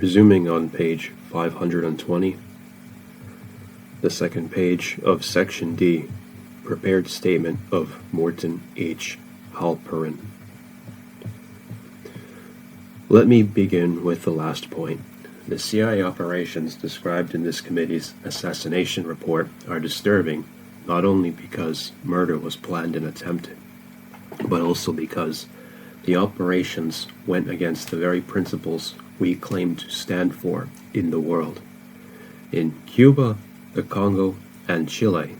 Resuming on page 520, the second page of Section D, prepared statement of Morton H. Halperin. Let me begin with the last point. The CIA operations described in this committee's assassination report are disturbing, not only because murder was planned and attempted, but also because the operations went against the very principles we claim to stand for in the world. In Cuba, the Congo, and Chile,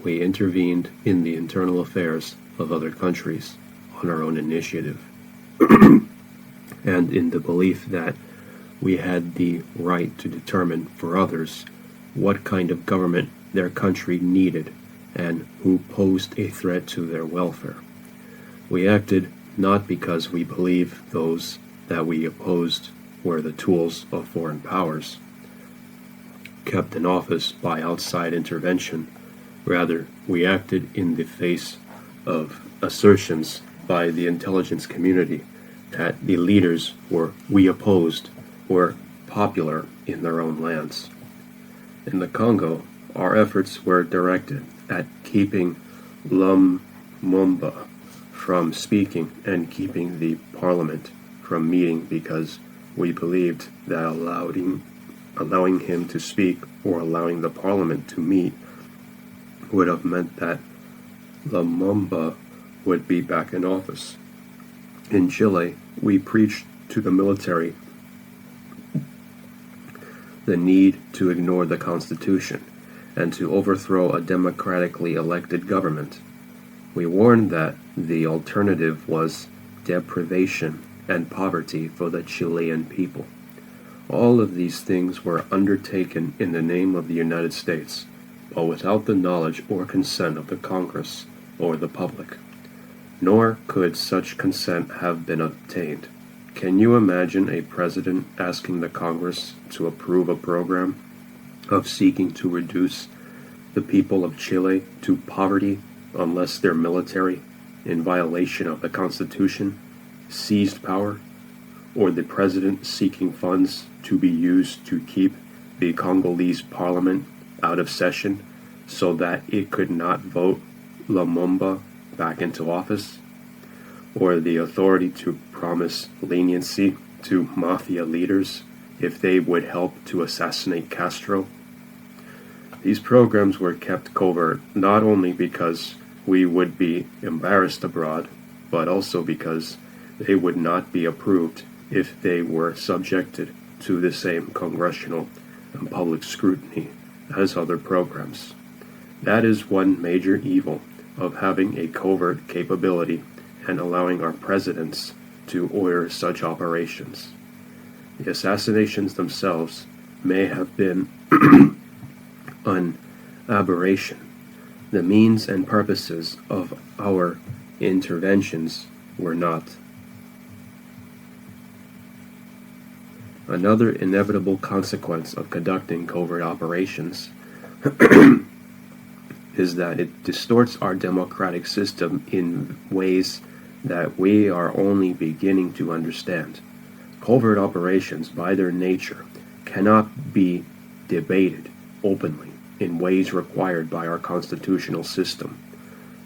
we intervened in the internal affairs of other countries on our own initiative, and in the belief that we had the right to determine for others what kind of government their country needed and who posed a threat to their welfare. We acted not because we believed those that we opposed were the tools of foreign powers, kept in office by outside intervention. Rather, we acted in the face of assertions by the intelligence community that the leaders we opposed were popular in their own lands. In the Congo, our efforts were directed at keeping Lumumba from speaking and keeping the parliament from meeting because we believed that allowing him to speak or allowing the parliament to meet would have meant that Lumumba would be back in office. In Chile, we preached to the military the need to ignore the Constitution and to overthrow a democratically elected government. We warned that the alternative was deprivation and poverty for the Chilean people. All of these things were undertaken in the name of the United States, but without the knowledge or consent of the Congress or the public. Nor could such consent have been obtained. Can you imagine a president asking the Congress to approve a program of seeking to reduce the people of Chile to poverty unless their military, in violation of the Constitution, seized power, or the president seeking funds to be used to keep the Congolese parliament out of session so that it could not vote Lumumba back into office, or the authority to promise leniency to mafia leaders if they would help to assassinate Castro? These programs were kept covert not only because we would be embarrassed abroad, but also because they would not be approved if they were subjected to the same congressional and public scrutiny as other programs. That is one major evil of having a covert capability and allowing our presidents to order such operations. The assassinations themselves may have been an aberration. The means and purposes of our interventions were not. Another inevitable consequence of conducting covert operations is that it distorts our democratic system in ways that we are only beginning to understand. Covert operations, by their nature, cannot be debated openly in ways required by our constitutional system.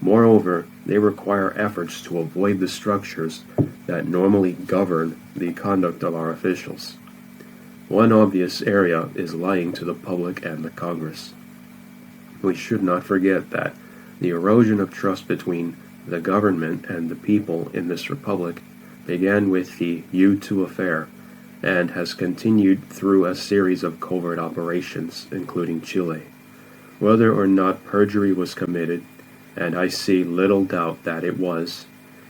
Moreover, they require efforts to avoid the structures that normally govern the conduct of our officials. One obvious area is lying to the public and the Congress. We should not forget that the erosion of trust between the government and the people in this republic began with the U2 affair and has continued through a series of covert operations, including Chile. Whether or not perjury was committed, and I see little doubt that it was,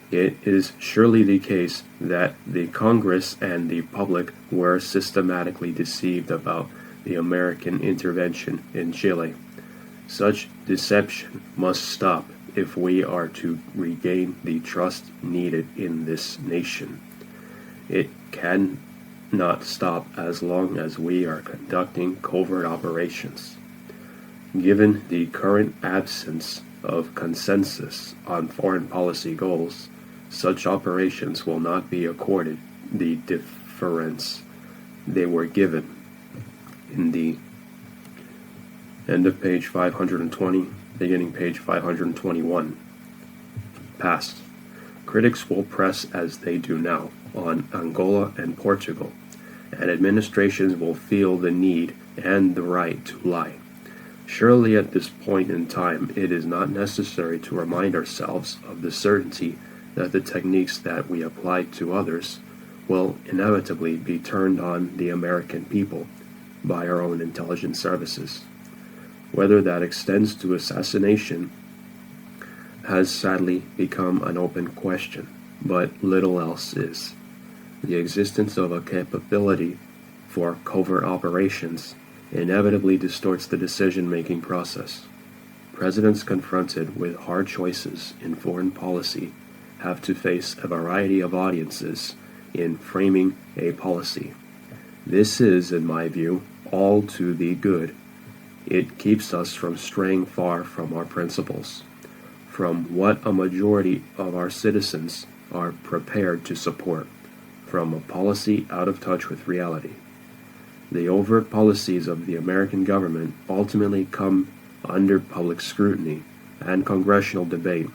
it is surely the case that the Congress and the public were systematically deceived about the American intervention in Chile. Such deception must stop if we are to regain the trust needed in this nation. It cannot stop as long as we are conducting covert operations. Given the current absence of consensus on foreign policy goals, such operations will not be accorded the deference they were given. In the end of page 520, beginning page 521. Past. Critics will press as they do now on Angola and Portugal, and administrations will feel the need and the right to lie. Surely at this point in time, it is not necessary to remind ourselves of the certainty that the techniques that we apply to others will inevitably be turned on the American people by our own intelligence services. Whether that extends to assassination has sadly become an open question, but little else is. The existence of a capability for covert operations inevitably distorts the decision-making process. Presidents confronted with hard choices in foreign policy have to face a variety of audiences in framing a policy. This is, in my view, all to the good. It keeps us from straying far from our principles, from what a majority of our citizens are prepared to support, from a policy out of touch with reality. The overt policies of the American government ultimately come under public scrutiny and congressional debate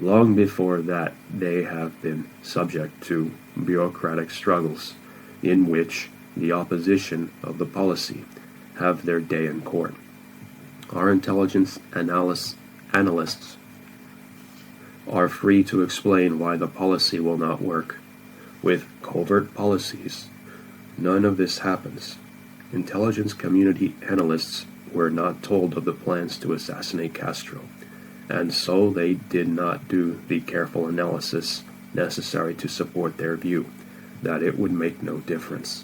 long before that they have been subject to bureaucratic struggles in which the opposition of the policy have their day in court. Our intelligence analysts are free to explain why the policy will not work. With covert policies, none of this happens. Intelligence community analysts were not told of the plans to assassinate Castro, and so they did not do the careful analysis necessary to support their view that it would make no difference.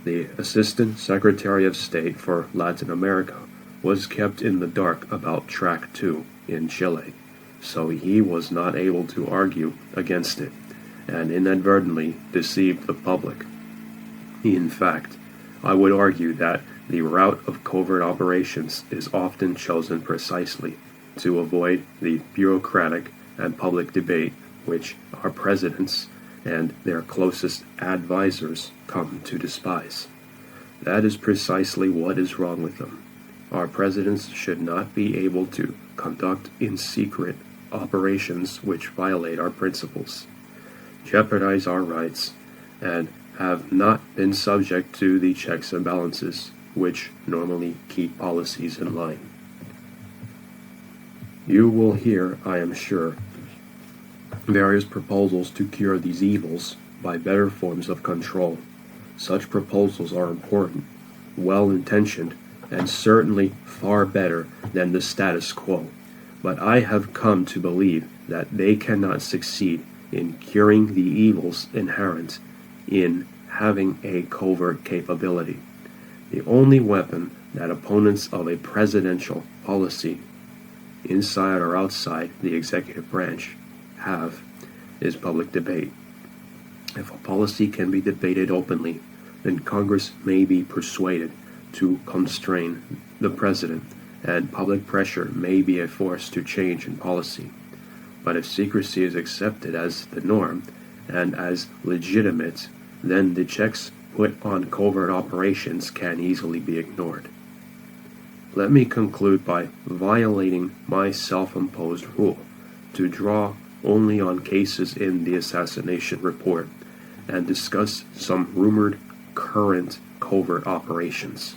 The Assistant Secretary of State for Latin America was kept in the dark about Track 2 in Chile, so he was not able to argue against it, and inadvertently deceived the public. In fact, I would argue that the route of covert operations is often chosen precisely to avoid the bureaucratic and public debate which our presidents and their closest advisors come to despise. That is precisely what is wrong with them. Our presidents should not be able to conduct in secret operations which violate our principles, jeopardize our rights, and have not been subject to the checks and balances which normally keep policies in line. You will hear, I am sure, various proposals to cure these evils by better forms of control. Such proposals are important, well-intentioned, and certainly far better than the status quo. But I have come to believe that they cannot succeed in curing the evils inherent in having a covert capability. The only weapon that opponents of a presidential policy, inside or outside the executive branch, have is public debate. If a policy can be debated openly, then Congress may be persuaded to constrain the president, and public pressure may be a force to change in policy. But if secrecy is accepted as the norm and as legitimate, then the checks put on covert operations can easily be ignored. Let me conclude by violating my self-imposed rule to draw only on cases in the assassination report and discuss some rumored current covert operations.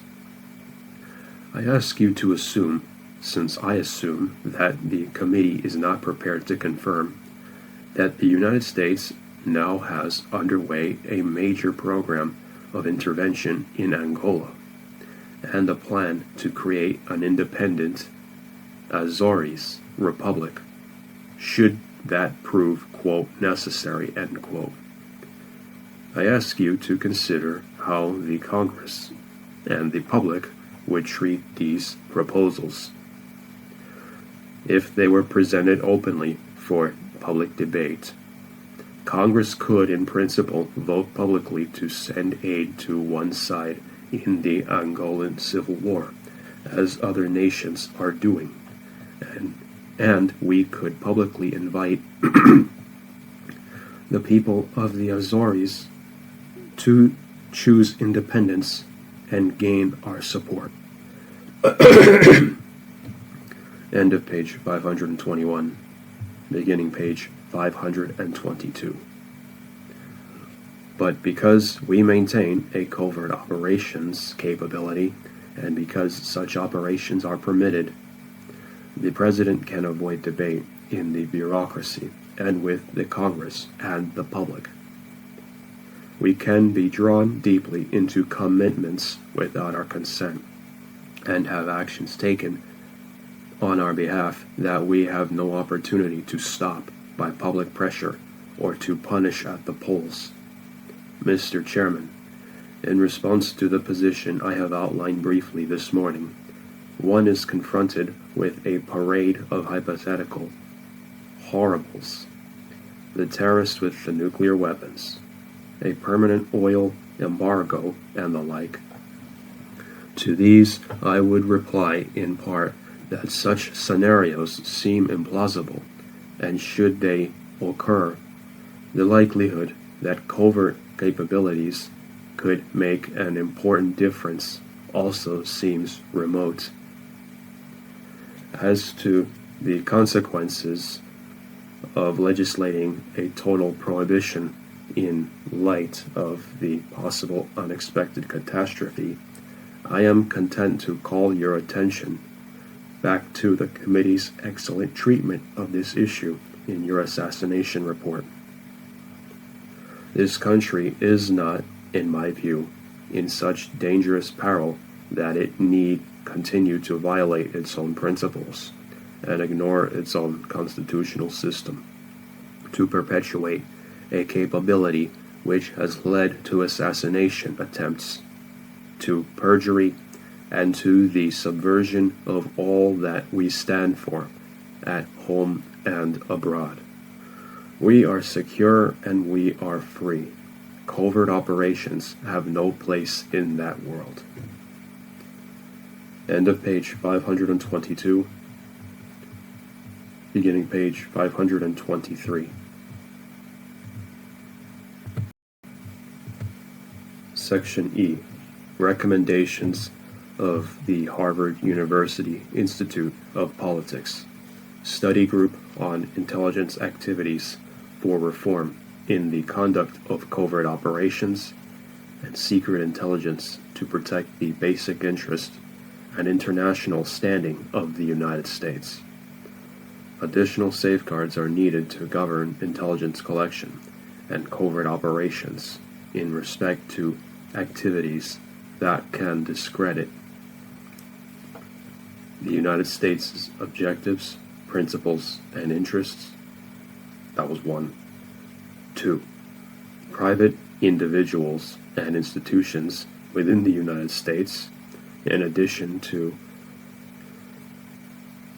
I ask you to assume, since I assume that the committee is not prepared to confirm, that the United States now has underway a major program of intervention in Angola and a plan to create an independent Azores Republic, should that prove, quote, necessary, end quote. I ask you to consider how the Congress and the public would treat these proposals if they were presented openly for public debate. Congress could, in principle, vote publicly to send aid to one side in the Angolan Civil War, as other nations are doing, and we could publicly invite the people of the Azores to choose independence and gain our support. End of page 521, beginning page 522. But because we maintain a covert operations capability, and because such operations are permitted, the President can avoid debate in the bureaucracy and with the Congress and the public. We can be drawn deeply into commitments without our consent, and have actions taken on our behalf that we have no opportunity to stop by public pressure or to punish at the polls. Mr. Chairman, in response to the position I have outlined briefly this morning, one is confronted with a parade of hypothetical horribles: the terrorists with the nuclear weapons, a permanent oil embargo, and the like. To these, I would reply in part that such scenarios seem implausible, and should they occur, the likelihood that covert capabilities could make an important difference also seems remote. As to the consequences of legislating a total prohibition in light of the possible unexpected catastrophe, I am content to call your attention back to the committee's excellent treatment of this issue in your assassination report. This country is not, in my view, in such dangerous peril that it need continue to violate its own principles and ignore its own constitutional system to perpetuate a capability which has led to assassination attempts, to perjury, and to the subversion of all that we stand for at home and abroad. We are secure and we are free. Covert operations have no place in that world. End of page 522, beginning page 523. Section E, Recommendations of the Harvard University Institute of Politics, Study Group on Intelligence Activities for Reform in the Conduct of Covert Operations and Secret Intelligence to Protect the Basic Interest and International Standing of the United States. Additional safeguards are needed to govern intelligence collection and covert operations in respect to activities that can discredit the United States' objectives, principles, and interests. That was 1. 2. Private individuals and institutions within the United States, in addition to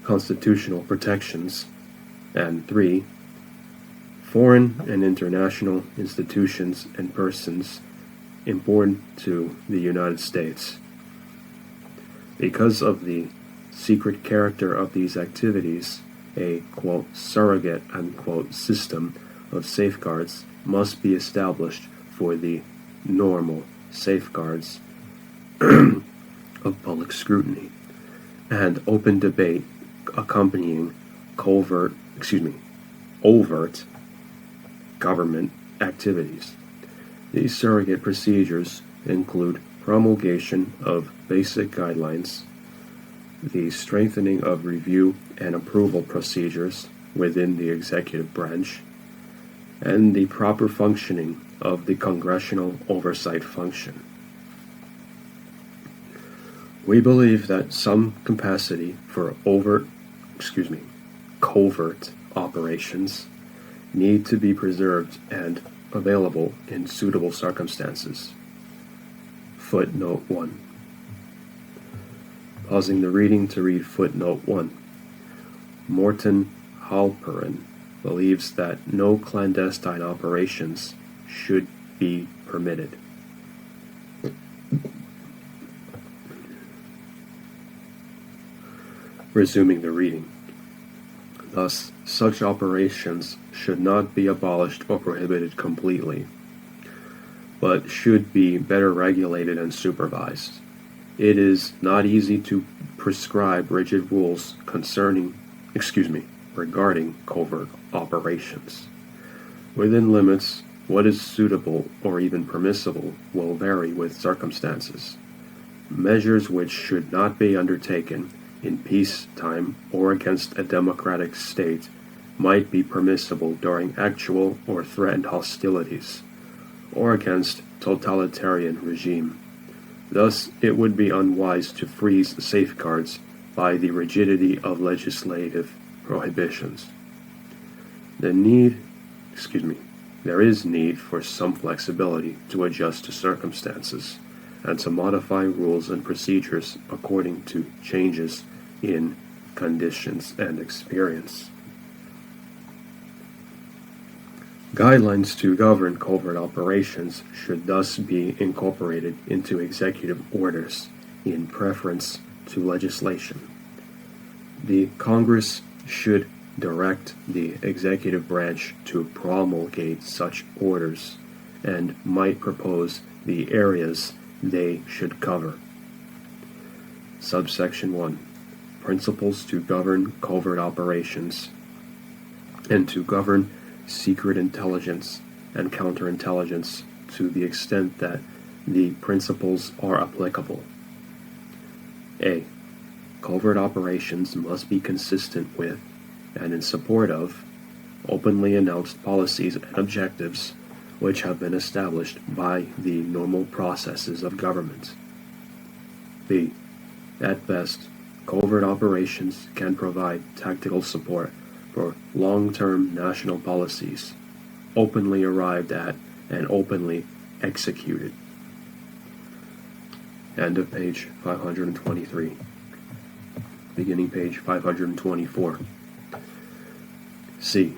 constitutional protections. And 3. Foreign and international institutions and persons important to the United States. Because of the secret character of these activities, a, quote, surrogate, unquote, system of safeguards must be established for the normal safeguards of public scrutiny and open debate accompanying overt government activities. These surrogate procedures include promulgation of basic guidelines, the strengthening of review and approval procedures within the executive branch, and the proper functioning of the congressional oversight function. We believe that some capacity for covert operations need to be preserved and available in suitable circumstances. Footnote 1. Pausing the reading to read footnote 1. Morton Halperin believes that no clandestine operations should be permitted. Resuming the reading. Thus, such operations should not be abolished or prohibited completely. but should be better regulated and supervised. It is not easy to prescribe rigid rules regarding covert operations. Within limits, what is suitable or even permissible will vary with circumstances. Measures which should not be undertaken in peacetime or against a democratic state might be permissible during actual or threatened hostilities, or against totalitarian regime. Thus, it would be unwise to freeze the safeguards by the rigidity of legislative prohibitions. There is need for some flexibility to adjust to circumstances and to modify rules and procedures according to changes in conditions and experience. Guidelines to govern covert operations should thus be incorporated into executive orders in preference to legislation. The Congress should direct the executive branch to promulgate such orders and might propose the areas they should cover. Subsection 1. Principles to govern covert operations and to govern secret intelligence and counterintelligence to the extent that the principles are applicable. A. Covert operations must be consistent with and in support of openly announced policies and objectives which have been established by the normal processes of government. B. At best, covert operations can provide tactical support for long-term national policies, openly arrived at and openly executed. End of page 523. Beginning page 524. C.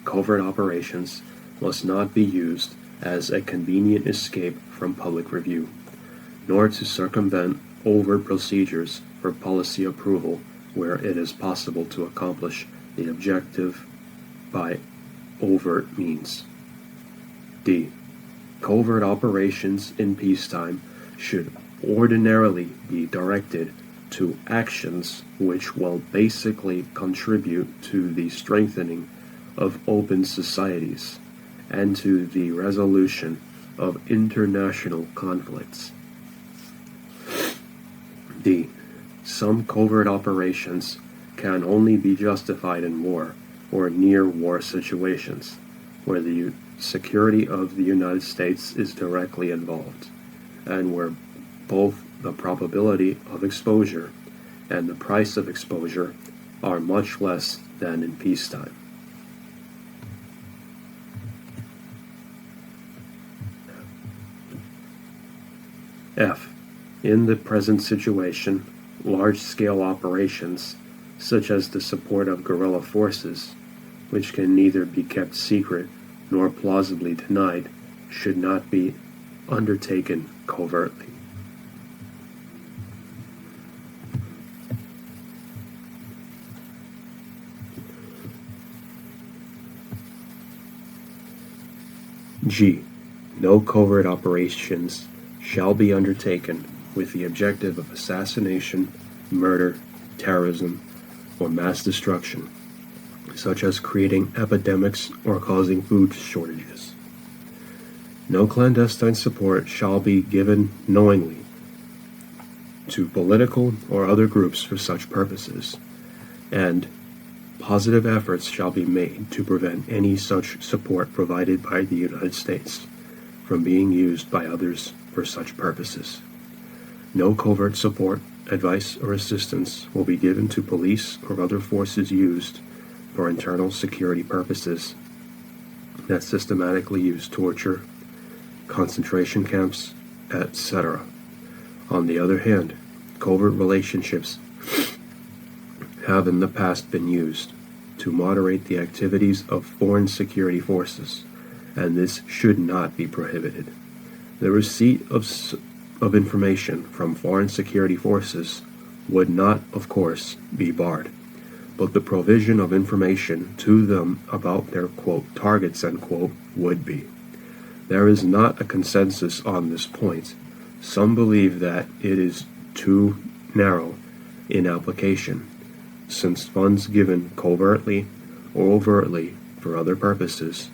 Covert operations must not be used as a convenient escape from public review, nor to circumvent overt procedures for policy approval where it is possible to accomplish the objective by overt means. D. Covert operations in peacetime should ordinarily be directed to actions which will basically contribute to the strengthening of open societies and to the resolution of international conflicts. D. Some covert operations can only be justified in war or near war situations where the security of the United States is directly involved, and where both the probability of exposure and the price of exposure are much less than in peacetime. F. In the present situation, large-scale operations, such as the support of guerrilla forces, which can neither be kept secret nor plausibly denied, should not be undertaken covertly. G. No covert operations shall be undertaken with the objective of assassination, murder, terrorism, or mass destruction, such as creating epidemics or causing food shortages. No clandestine support shall be given knowingly to political or other groups for such purposes, and positive efforts shall be made to prevent any such support provided by the United States from being used by others for such purposes. No covert support, advice, or assistance will be given to police or other forces used for internal security purposes that systematically use torture, concentration camps, etc. On the other hand, covert relationships have in the past been used to moderate the activities of foreign security forces, and this should not be prohibited. The receipt of information from foreign security forces would not, of course, be barred, but the provision of information to them about their, quote, targets, end quote, would be. There is not a consensus on this point. Some believe that it is too narrow in application, since funds given covertly or overtly for other purposes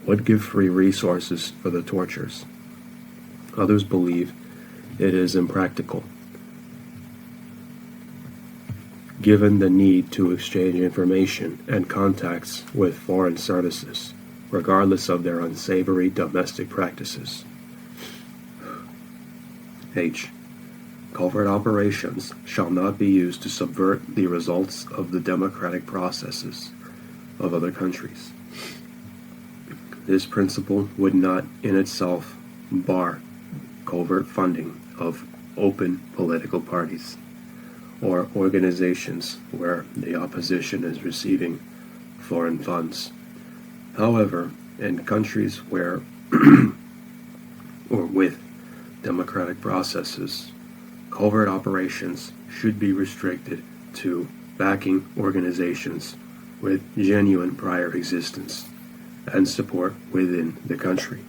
would give free resources for the tortures. Others believe it is impractical, given the need to exchange information and contacts with foreign services, regardless of their unsavory domestic practices. H. Covert operations shall not be used to subvert the results of the democratic processes of other countries. This principle would not in itself bar covert funding of open political parties or organizations where the opposition is receiving foreign funds. However, in countries where or with democratic processes, covert operations should be restricted to backing organizations with genuine prior existence and support within the country.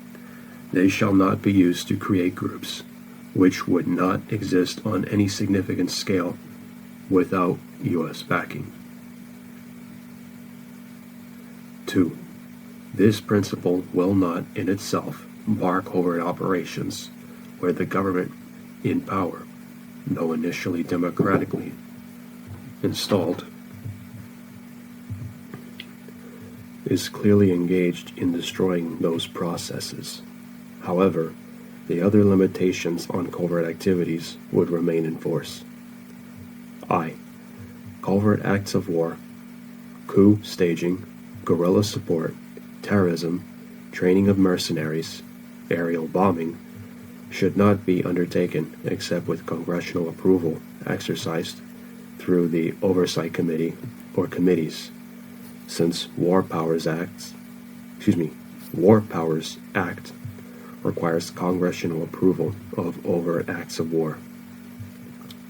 They shall not be used to create groups which would not exist on any significant scale without U.S. backing. 2. This principle will not in itself bar covert operations where the government in power, though initially democratically installed, is clearly engaged in destroying those processes. However, the other limitations on covert activities would remain in force. I. Covert acts of war, coup staging, guerrilla support, terrorism, training of mercenaries, aerial bombing, should not be undertaken except with congressional approval exercised through the Oversight Committee or committees, since War Powers Act requires congressional approval of overt acts of war.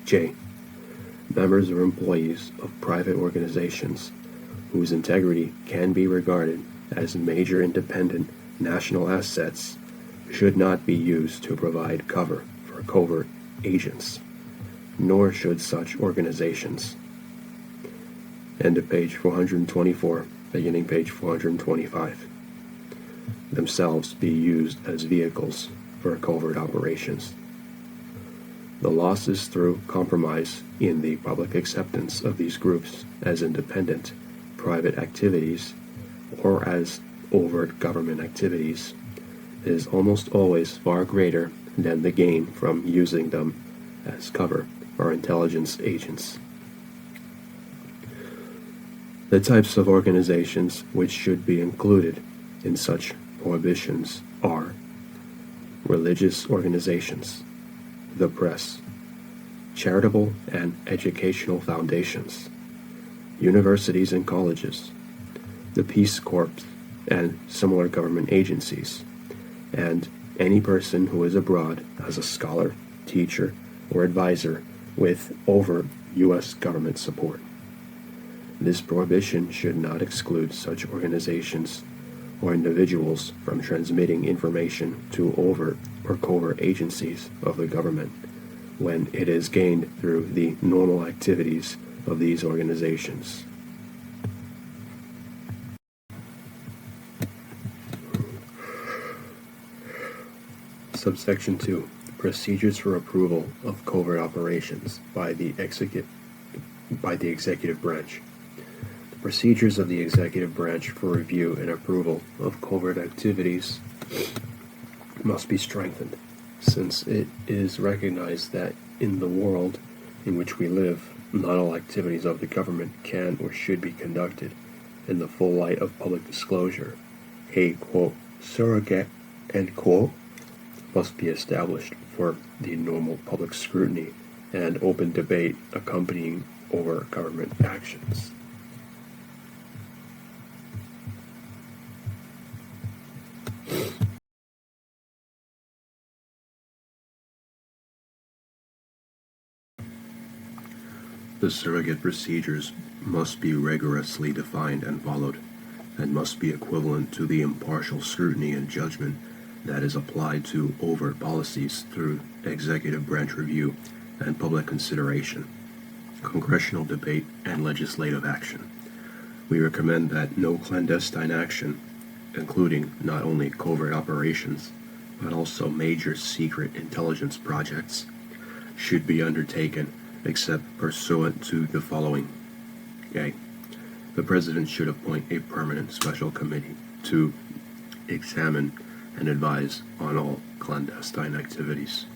J. Members or employees of private organizations whose integrity can be regarded as major independent national assets should not be used to provide cover for covert agents, nor should such organizations. End of page 424, beginning page 425. Themselves be used as vehicles for covert operations. The losses through compromise in the public acceptance of these groups as independent, private activities or as overt government activities is almost always far greater than the gain from using them as cover for intelligence agents. The types of organizations which should be included in such prohibitions are religious organizations, the press, charitable and educational foundations, universities and colleges, the Peace Corps and similar government agencies, and any person who is abroad as a scholar, teacher, or advisor with overt U.S. government support. This prohibition should not exclude such organizations or individuals from transmitting information to overt or covert agencies of the government when it is gained through the normal activities of these organizations. Subsection 2. Procedures for approval of covert operations by the executive branch. The procedures of the executive branch for review and approval of covert activities must be strengthened, since it is recognized that in the world in which we live, not all activities of the government can or should be conducted in the full light of public disclosure. A, quote, surrogate, end quote, must be established for the normal public scrutiny and open debate accompanying over government actions. The surrogate procedures must be rigorously defined and followed, and must be equivalent to the impartial scrutiny and judgment that is applied to overt policies through executive branch review and public consideration, congressional debate, and legislative action. We recommend that no clandestine action, including not only covert operations, but also major secret intelligence projects, should be undertaken except pursuant to the following. A. The President should appoint a permanent special committee to examine and advise on all clandestine activities.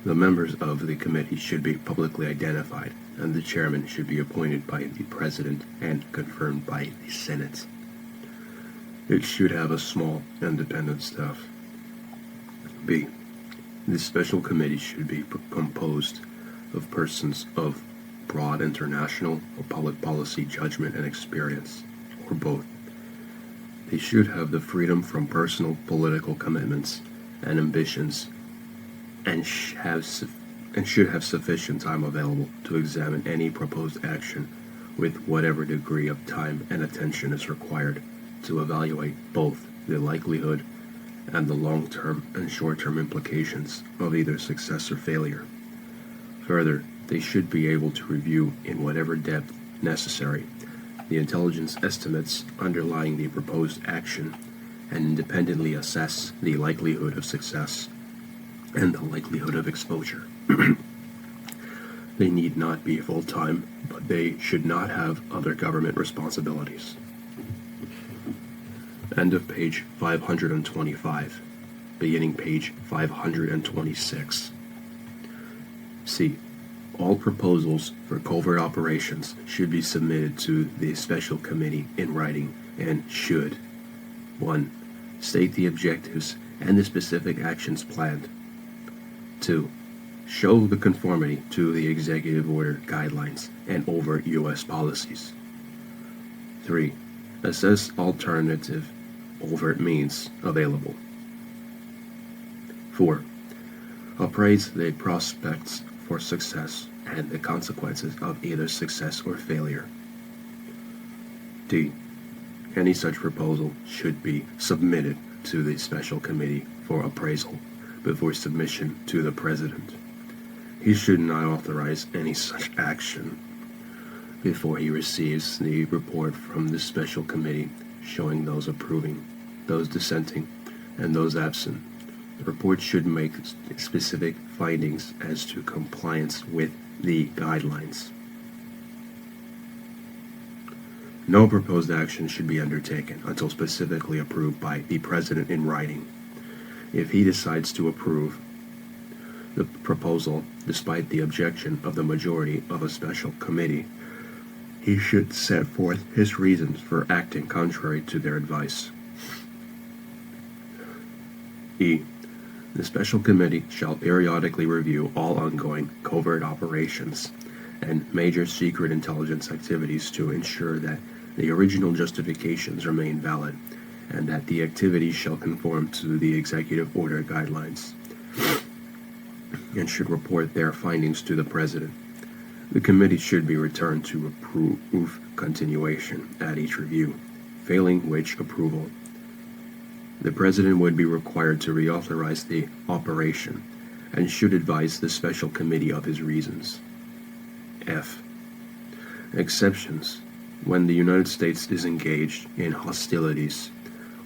The members of the committee should be publicly identified, and the chairman should be appointed by the President and confirmed by the Senate. It should have a small, independent staff. B. The special committee should be composed of persons of broad international or public policy judgment and experience, or both. They should have the freedom from personal political commitments and ambitions, and should have sufficient time available to examine any proposed action with whatever degree of time and attention is required to evaluate both the likelihood and the long-term and short-term implications of either success or failure. Further, they should be able to review in whatever depth necessary the intelligence estimates underlying the proposed action and independently assess the likelihood of success and the likelihood of exposure. They need not be full-time, but they should not have other government responsibilities. End of page 525, beginning page 526. C. All proposals for covert operations should be submitted to the special committee in writing and should 1. State the objectives and the specific actions planned. 2. Show the conformity to the executive order guidelines and overt U.S. policies. 3. Assess alternative overt means available. 4. Appraise the prospects for success and the consequences of either success or failure. D. Any such proposal should be submitted to the special committee for appraisal before submission to the President. He should not authorize any such action before he receives the report from the special committee showing those approving, those dissenting, and those absent. The report should make specific findings as to compliance with the guidelines. No proposed action should be undertaken until specifically approved by the President in writing. If he decides to approve the proposal despite the objection of the majority of a special committee, he should set forth his reasons for acting contrary to their advice. E. The special committee shall periodically review all ongoing covert operations and major secret intelligence activities to ensure that the original justifications remain valid and that the activities shall conform to the executive order guidelines, and should report their findings to the President. The committee should be returned to approve continuation at each review, failing which approval, the President would be required to reauthorize the operation and should advise the special committee of his reasons. F. Exceptions. When the United States is engaged in hostilities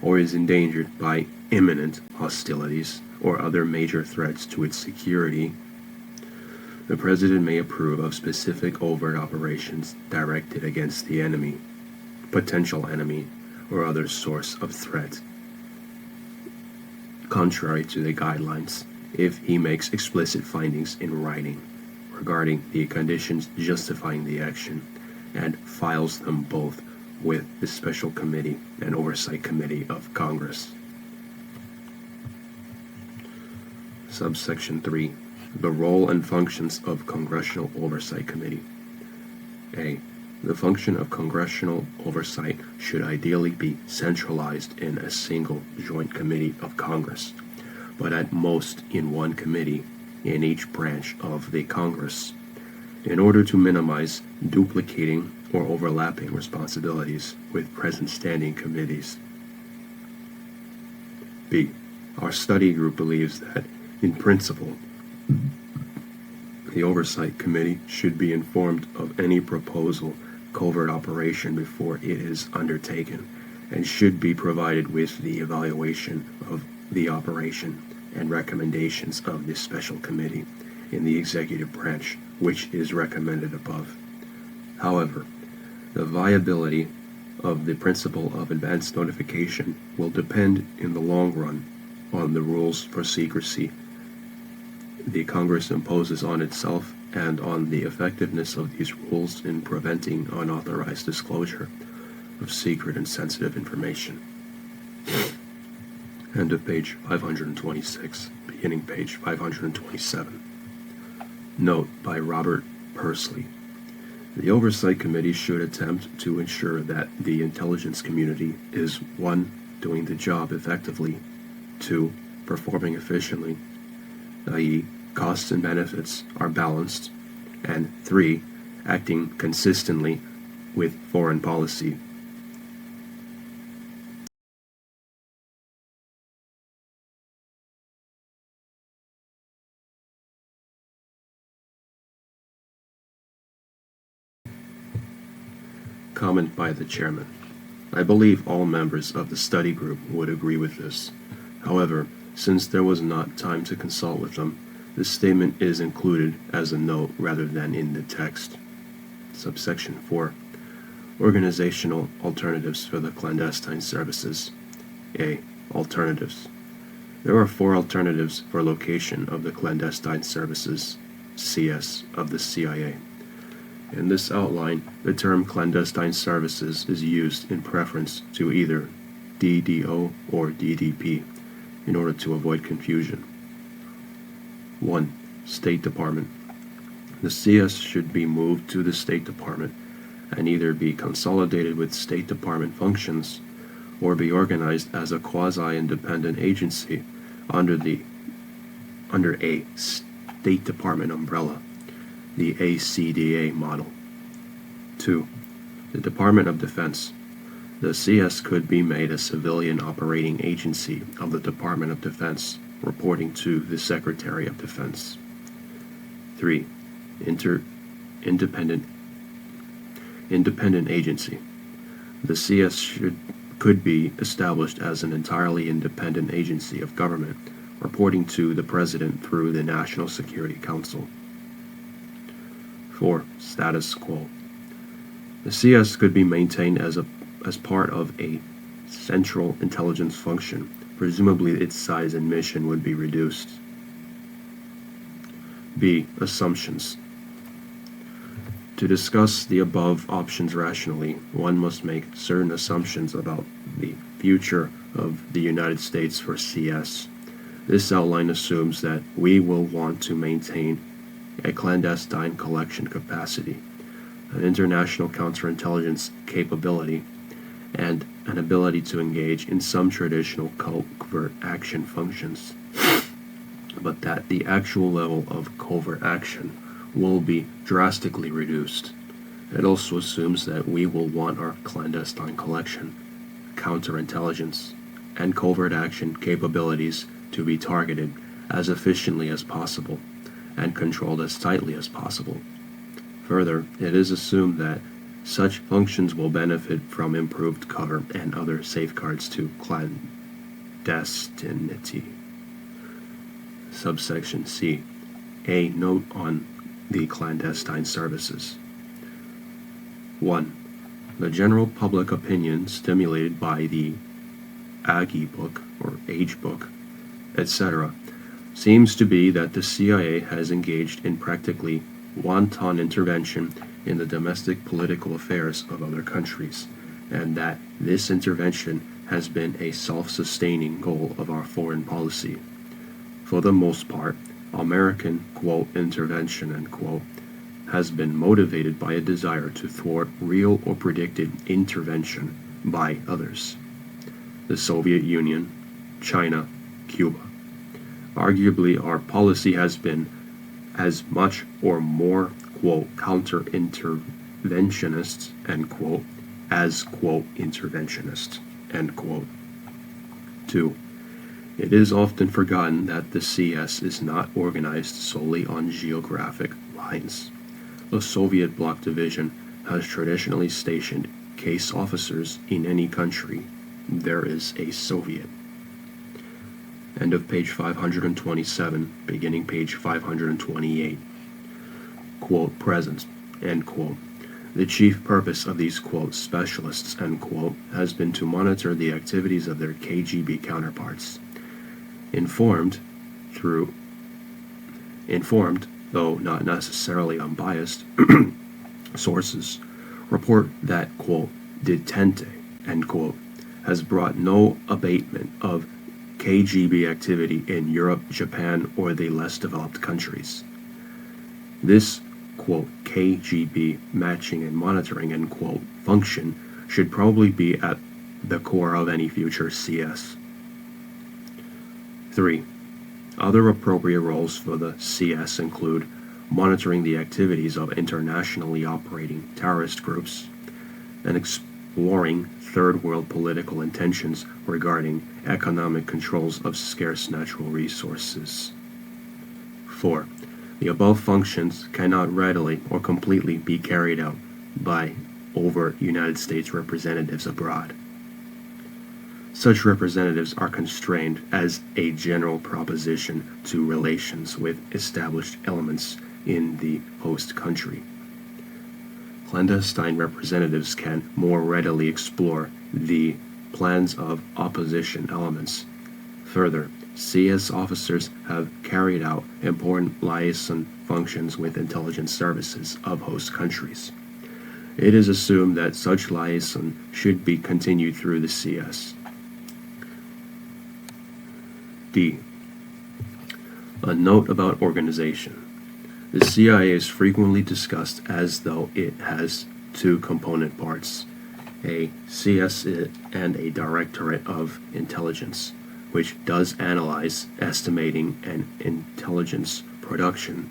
or is endangered by imminent hostilities or other major threats to its security, the President may approve of specific overt operations directed against the enemy, potential enemy, or other source of threat, contrary to the guidelines, if he makes explicit findings in writing regarding the conditions justifying the action and files them both with the Special Committee and Oversight Committee of Congress. Subsection 3. The role and functions of Congressional Oversight Committee. A. The function of congressional oversight should ideally be centralized in a single joint committee of Congress, but at most in one committee in each branch of the Congress, in order to minimize duplicating or overlapping responsibilities with present standing committees. B. Our study group believes that, in principle, the Oversight Committee should be informed of any proposal covert operation before it is undertaken, and should be provided with the evaluation of the operation and recommendations of this special committee in the executive branch, which is recommended above. However, the viability of the principle of advance notification will depend in the long run on the rules for secrecy the Congress imposes on itself and on the effectiveness of these rules in preventing unauthorized disclosure of secret and sensitive information. End of page 526, beginning page 527. Note by Robert Pursley. The Oversight Committee should attempt to ensure that the intelligence community is 1. Doing the job effectively, 2. Performing efficiently, i.e., costs and benefits are balanced, and 3. Acting consistently with foreign policy. Comment by the chairman. I believe all members of the study group would agree with this. However, since there was not time to consult with them, this statement is included as a note rather than in the text. Subsection 4. Organizational alternatives for the clandestine services. A. Alternatives. There are 4 alternatives for location of the clandestine services, CS, of the CIA. In this outline, the term clandestine services is used in preference to either DDO or DDP in order to avoid confusion. 1. State Department. The CS should be moved to the State Department and either be consolidated with State Department functions or be organized as a quasi-independent agency under a State Department umbrella, the ACDA model. 2. The Department of Defense. The CS could be made a civilian operating agency of the Department of Defense, reporting to the Secretary of Defense. 3. Independent agency. The CS could be established as an entirely independent agency of government, reporting to the President through the National Security Council. 4. Status quo. The CS could be maintained as part of a central intelligence function. Presumably its size and mission would be reduced. B. Assumptions. To discuss the above options rationally, one must make certain assumptions about the future of the United States for CS. This outline assumes that we will want to maintain a clandestine collection capacity, an international counterintelligence capability, and an ability to engage in some traditional covert action functions, but that the actual level of covert action will be drastically reduced. It also assumes that we will want our clandestine collection, counterintelligence, and covert action capabilities to be targeted as efficiently as possible and controlled as tightly as possible. Further, it is assumed that such functions will benefit from improved cover and other safeguards to clandestinity. Subsection C. A note on the clandestine services. 1. The general public opinion stimulated by the Aggie book or Age book, etc., seems to be that the CIA has engaged in practically wanton intervention in the domestic political affairs of other countries, and that this intervention has been a self-sustaining goal of our foreign policy. For the most part, American, quote, intervention, end quote, has been motivated by a desire to thwart real or predicted intervention by others. The Soviet Union, China, Cuba. Arguably, our policy has been as much or more, quote, counter-interventionist, end quote, as, quote, interventionist, end quote. 2. It is often forgotten that the CS is not organized solely on geographic lines. The Soviet bloc division has traditionally stationed case officers in any country there is a Soviet. End of page 527, beginning page 528. Quote, present, end quote. The chief purpose of these, quote, specialists, end quote, has been to monitor the activities of their KGB counterparts. Informed, though not necessarily unbiased, sources report that, quote, detente, end quote, has brought no abatement of KGB activity in Europe, Japan, or the less developed countries. This, quote, KGB matching and monitoring, end quote, function should probably be at the core of any future CS. 3. Other appropriate roles for the CS include monitoring the activities of internationally operating terrorist groups and exploring third world political intentions regarding economic controls of scarce natural resources. 4. The above functions cannot readily or completely be carried out by overt United States representatives abroad. Such representatives are constrained as a general proposition to relations with established elements in the host country. Clandestine representatives can more readily explore the plans of opposition elements. Further, CS officers have carried out important liaison functions with intelligence services of host countries. It is assumed that such liaison should be continued through the CS. D. A note about organization. The CIA is frequently discussed as though it has two component parts, a CS and a Directorate of Intelligence, which does analyze, estimating, and intelligence production,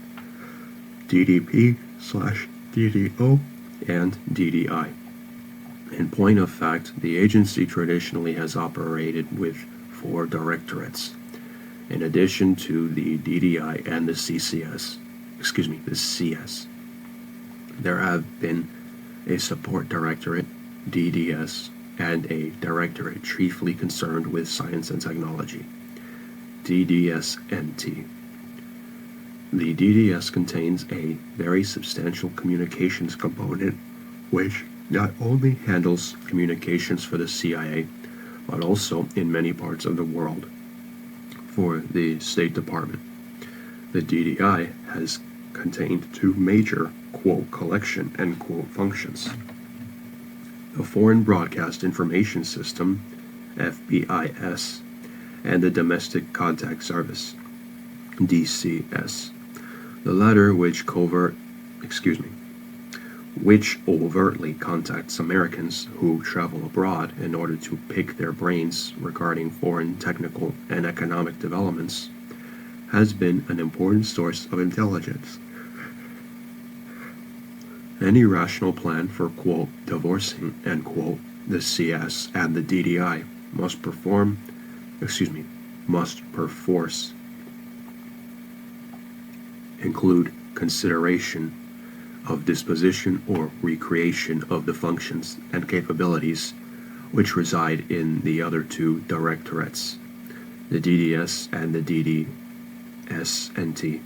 DDP/DDO, and DDI. In point of fact, the agency traditionally has operated with 4 directorates. In addition to the DDI and the CS, there have been a support directorate, DDS, and a directorate chiefly concerned with science and technology, DDS-NT. The DDS contains a very substantial communications component, which not only handles communications for the CIA, but also in many parts of the world for the State Department. The DDI has contained 2 major, quote, collection, end quote, functions. The Foreign Broadcast Information System, FBIS, and the Domestic Contact Service, DCS. The latter which overtly contacts Americans who travel abroad in order to pick their brains regarding foreign technical and economic developments, has been an important source of intelligence. Any rational plan for, quote, divorcing, end quote, the CS and the DDI must perforce include consideration of disposition or recreation of the functions and capabilities which reside in the other 2 directorates, the DDS and the DDS-NT,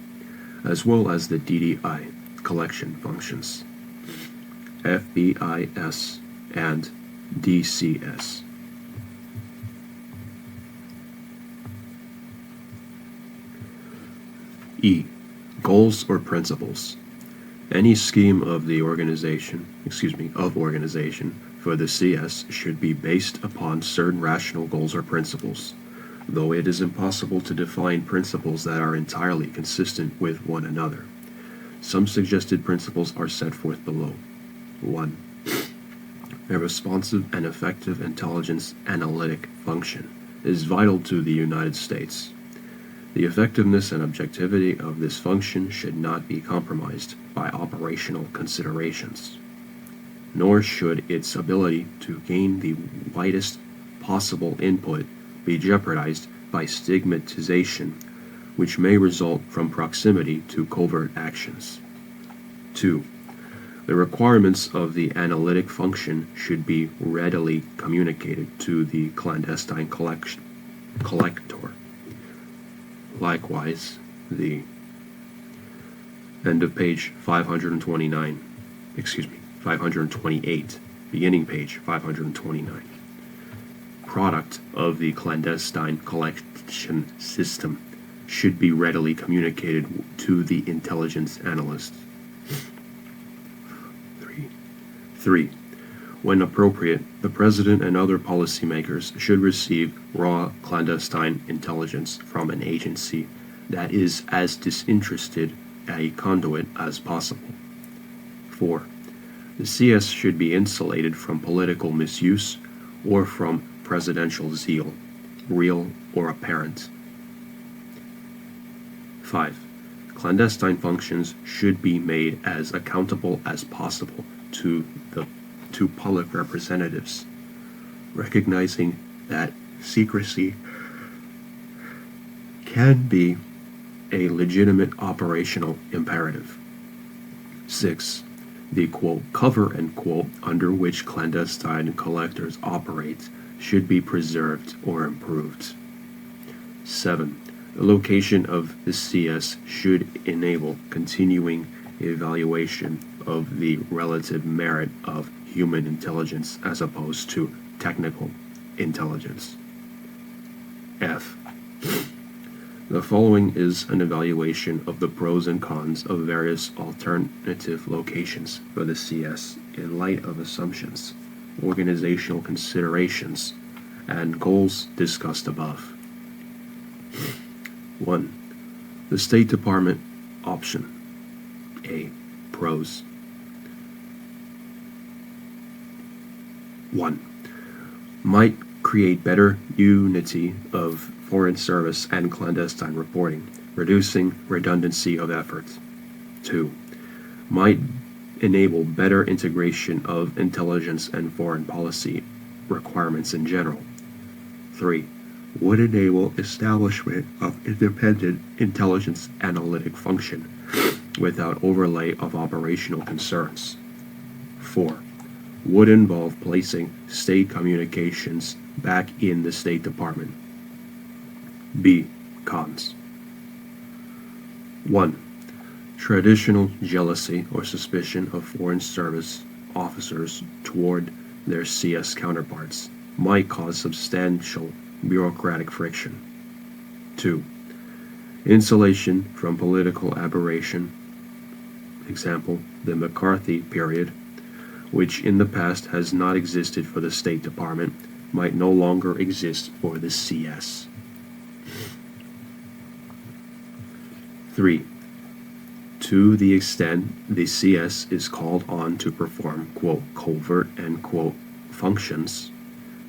as well as the DDI collection functions, FBIS and DCS. E. Goals or principles. Any scheme of the organization for the CS should be based upon certain rational goals or principles, though it is impossible to define principles that are entirely consistent with one another. Some suggested principles are set forth below. 1. A responsive and effective intelligence analytic function is vital to the United States. The effectiveness and objectivity of this function should not be compromised by operational considerations, nor should its ability to gain the widest possible input be jeopardized by stigmatization, which may result from proximity to covert actions. 2. The requirements of the analytic function should be readily communicated to the clandestine collector. Likewise, the end of page 528, beginning page 529. Product of the clandestine collection system should be readily communicated to the intelligence analyst. 3. When appropriate, the President and other policymakers should receive raw clandestine intelligence from an agency that is as disinterested a conduit as possible. 4. The CS should be insulated from political misuse or from presidential zeal, real or apparent. 5. Clandestine functions should be made as accountable as possible to public representatives, recognizing that secrecy can be a legitimate operational imperative. 6. The quote cover end quote under which clandestine collectors operate should be preserved or improved. 7. The location of the CS should enable continuing evaluation of the relative merit of human intelligence as opposed to technical intelligence. F. The following is an evaluation of the pros and cons of various alternative locations for the CS in light of assumptions, organizational considerations, and goals discussed above. 1. The State Department option. A. Pros. 1. Might create better unity of foreign service and clandestine reporting, reducing redundancy of efforts. 2. Might enable better integration of intelligence and foreign policy requirements in general. 3. Would enable establishment of independent intelligence analytic function without overlay of operational concerns. 4. Would involve placing state communications back in the State Department. B. Cons. 1. Traditional jealousy or suspicion of foreign service officers toward their CS counterparts might cause substantial bureaucratic friction. 2. Insulation from political aberration, example, the McCarthy period, which in the past has not existed for the State Department, might no longer exist for the CS. 3. To the extent the CS is called on to perform, quote, covert, end quote, functions,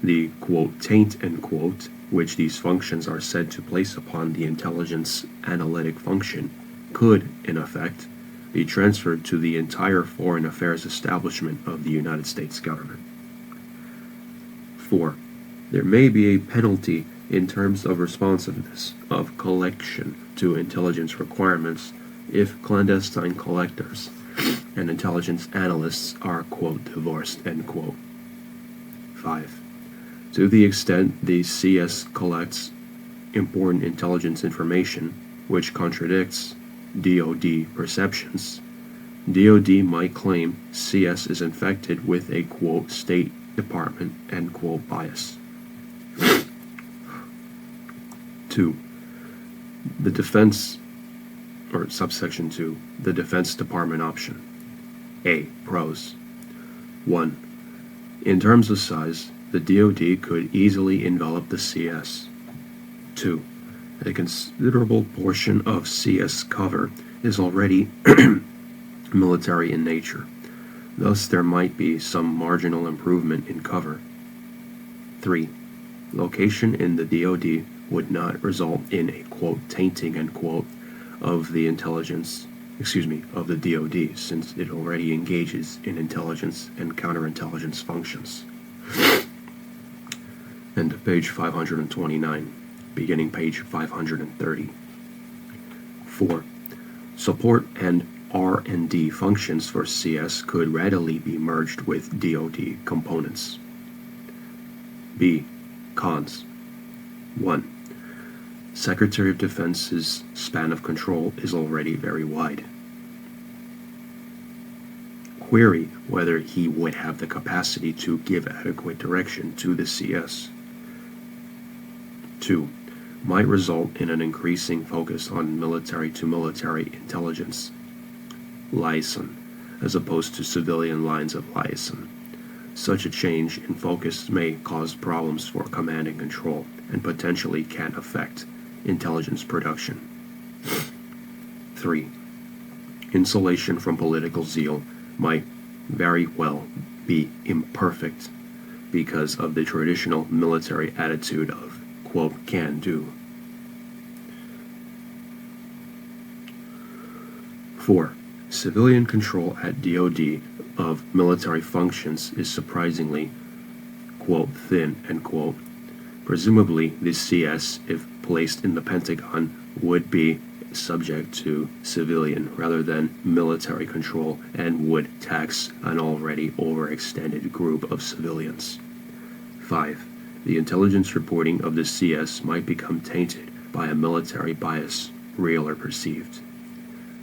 the, quote, taint, end quote, which these functions are said to place upon the intelligence analytic function, could, in effect, be transferred to the entire foreign affairs establishment of the United States government. 4. There may be a penalty in terms of responsiveness of collection to intelligence requirements if clandestine collectors and intelligence analysts are, quote, divorced, end quote. 5. To the extent the CS collects important intelligence information which contradicts DoD perceptions, DoD might claim CS is infected with a, quote, State Department, end quote, bias. 2. The Defense, or subsection 2, the Defense Department option. A. Pros. 1. In terms of size, the DoD could easily envelop the CS. 2. A considerable portion of CS cover is already military in nature. Thus, there might be some marginal improvement in cover. 3. Location in the DoD would not result in a, quote, tainting, end quote, of the intelligence, of the DoD, since it already engages in intelligence and counterintelligence functions. End of page 529. beginning page 530. 4. Support and R&D functions for CS could readily be merged with DoD components. B. Cons. 1. Secretary of Defense's span of control is already very wide. Query whether he would have the capacity to give adequate direction to the CS. 2. Might result in an increasing focus on military-to-military intelligence liaison, as opposed to civilian lines of liaison. Such a change in focus may cause problems for command and control, and potentially can affect intelligence production. 3. Insulation from political zeal might very well be imperfect because of the traditional military attitude of, quote, can do. 4. Civilian control at DoD of military functions is surprisingly, quote, thin, end quote. Presumably, the CS, if placed in the Pentagon, would be subject to civilian rather than military control and would tax an already overextended group of civilians. 5. The intelligence reporting of the CS might become tainted by a military bias, real or perceived.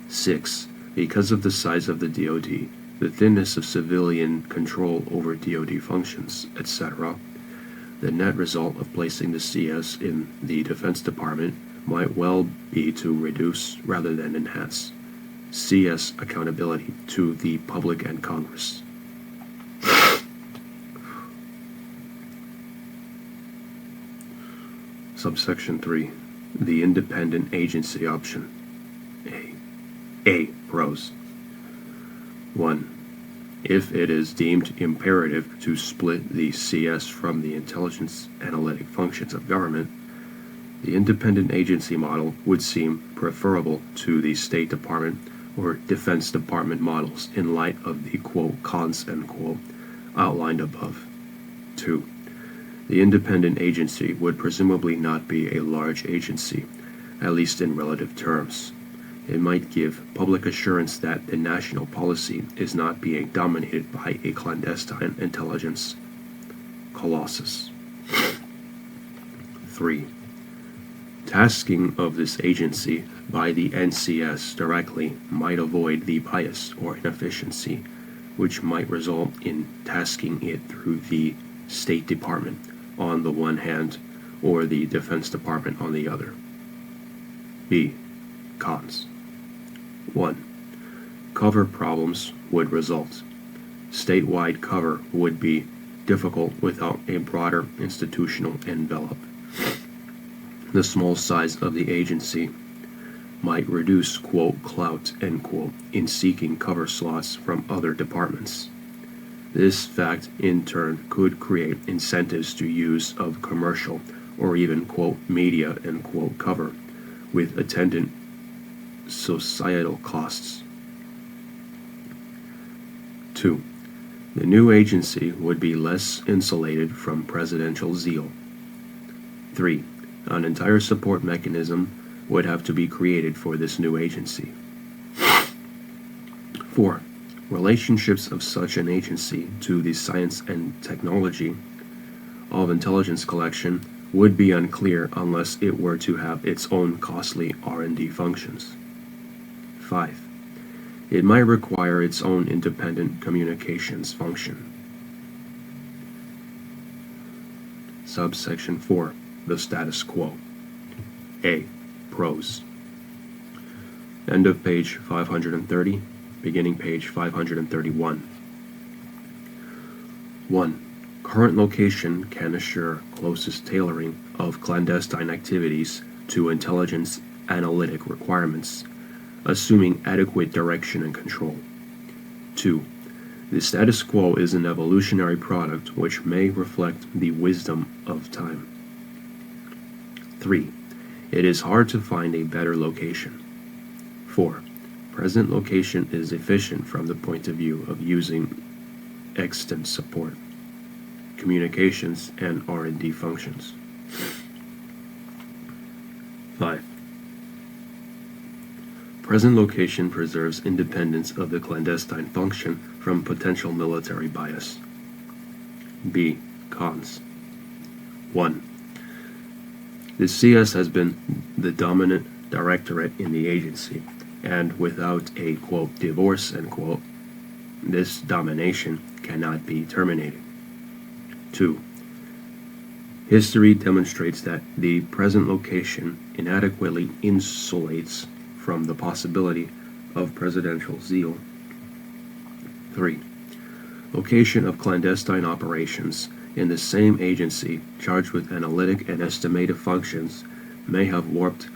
6. Because of the size of the DoD, the thinness of civilian control over DoD functions, etc., the net result of placing the CS in the Defense Department might well be to reduce rather than enhance CS accountability to the public and Congress. Subsection 3. The independent agency option. A. Pros. 1. If it is deemed imperative to split the CS from the intelligence analytic functions of government, the independent agency model would seem preferable to the State Department or Defense Department models in light of the, quote, cons, end quote, outlined above. 2. The independent agency would presumably not be a large agency, at least in relative terms. It might give public assurance that the national policy is not being dominated by a clandestine intelligence colossus. 3. Tasking of this agency by the NCS directly might avoid the bias or inefficiency, which might result in tasking it through the State Department on the one hand or the Defense Department on the other. B. Cons. 1. Cover problems would result. Statewide cover would be difficult without a broader institutional envelope. The small size of the agency might reduce, quote, clout, end quote, in seeking cover slots from other departments. This fact, in turn, could create incentives to use of commercial or even, quote, media, end quote, cover, with attendant societal costs. 2. The new agency would be less insulated from presidential zeal. 3. An entire support mechanism would have to be created for this new agency. 4. Relationships of such an agency to the science and technology of intelligence collection would be unclear unless it were to have its own costly R&D functions. 5. It might require its own independent communications function. Subsection 4. The status quo. A. Pros. End of page 530, beginning page 531. 1. Current location can assure closest tailoring of clandestine activities to intelligence analytic requirements, assuming adequate direction and control. 2. The status quo is an evolutionary product which may reflect the wisdom of time. 3. It is hard to find a better location. 4. Present location is efficient from the point of view of using extant support, communications, and R&D functions. 5. Present location preserves independence of the clandestine function from potential military bias. B. Cons. 1. The CS has been the dominant directorate in the agency, and without a, quote, divorce, end quote, this domination cannot be terminated. 2. History demonstrates that the present location inadequately insulates from the possibility of presidential zeal. 3. Location of clandestine operations in the same agency charged with analytic and estimative functions may have warped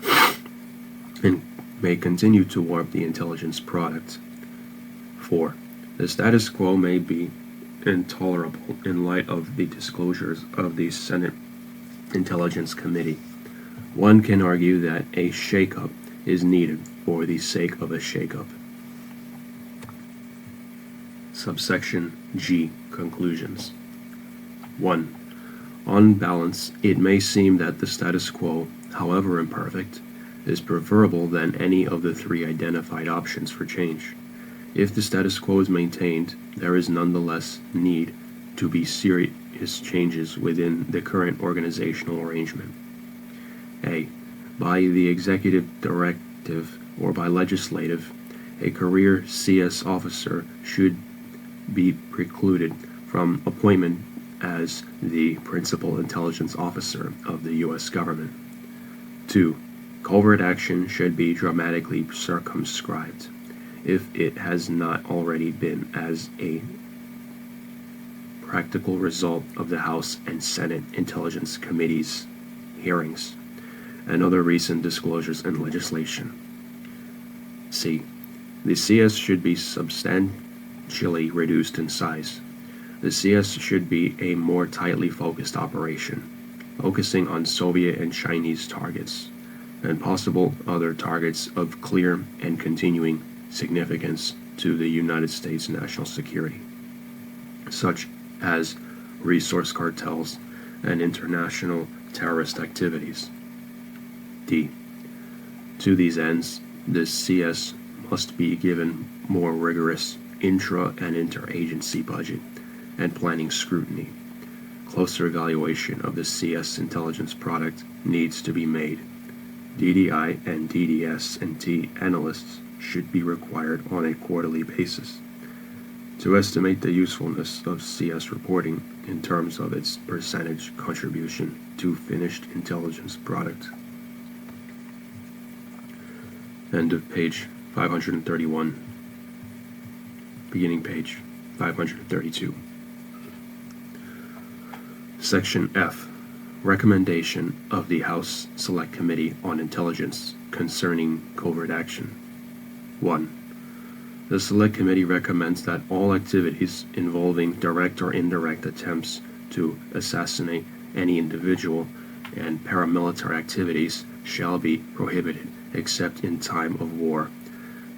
and may continue to warp the intelligence product. 4. The status quo may be intolerable in light of the disclosures of the Senate Intelligence Committee. One can argue that a shakeup is needed for the sake of a shakeup. Subsection G. Conclusions. 1. On balance, it may seem that the status quo, however imperfect, is preferable than any of the three identified options for change. If the status quo is maintained, there is nonetheless need to be serious changes within the current organizational arrangement. A. By the executive directive or by legislative, a career CS officer should be precluded from appointment as the principal intelligence officer of the U.S. government. 2. Covert action should be dramatically circumscribed, if it has not already been, as a practical result of the House and Senate Intelligence Committees hearings and other recent disclosures and legislation. C. The CS should be substantially reduced in size. The CS should be a more tightly focused operation, focusing on Soviet and Chinese targets, and possible other targets of clear and continuing significance to the United States national security, such as resource cartels and international terrorist activities. D. To these ends, the CS must be given more rigorous intra- and interagency budget and planning scrutiny. Closer evaluation of the CS intelligence product needs to be made. DDI and DDS&T analysts should be required on a quarterly basis to estimate the usefulness of CS reporting in terms of its percentage contribution to finished intelligence product. End of page 531. Beginning page 532. Section F. Recommendation of the House Select Committee on Intelligence concerning covert action. 1. The Select Committee recommends that all activities involving direct or indirect attempts to assassinate any individual and paramilitary activities shall be prohibited except in time of war.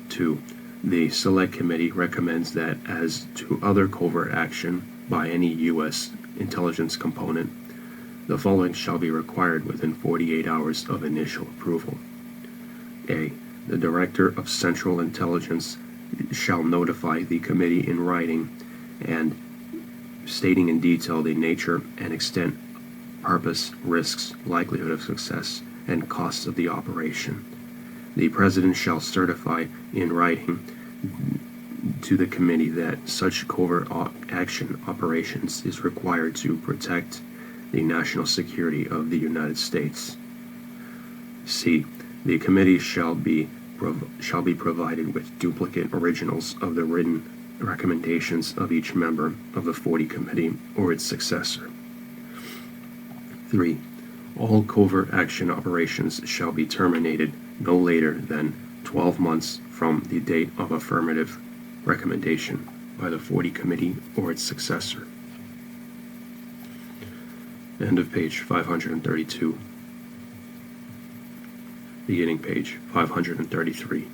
2. The Select Committee recommends that as to other covert action by any U.S. intelligence component, the following shall be required within 48 hours of initial approval. A. The Director of Central Intelligence shall notify the committee in writing and stating in detail the nature and extent, purpose, risks, likelihood of success, and costs of the operation. The President shall certify in writing to the committee that such covert action operations is required to protect the national security of the United States. C. The committee shall be provided with duplicate originals of the written recommendations of each member of the 40 committee or its successor. 3. All covert action operations shall be terminated no later than 12 months from the date of affirmative recommendation by the 40 committee or its successor. End of page 532. Beginning page 533.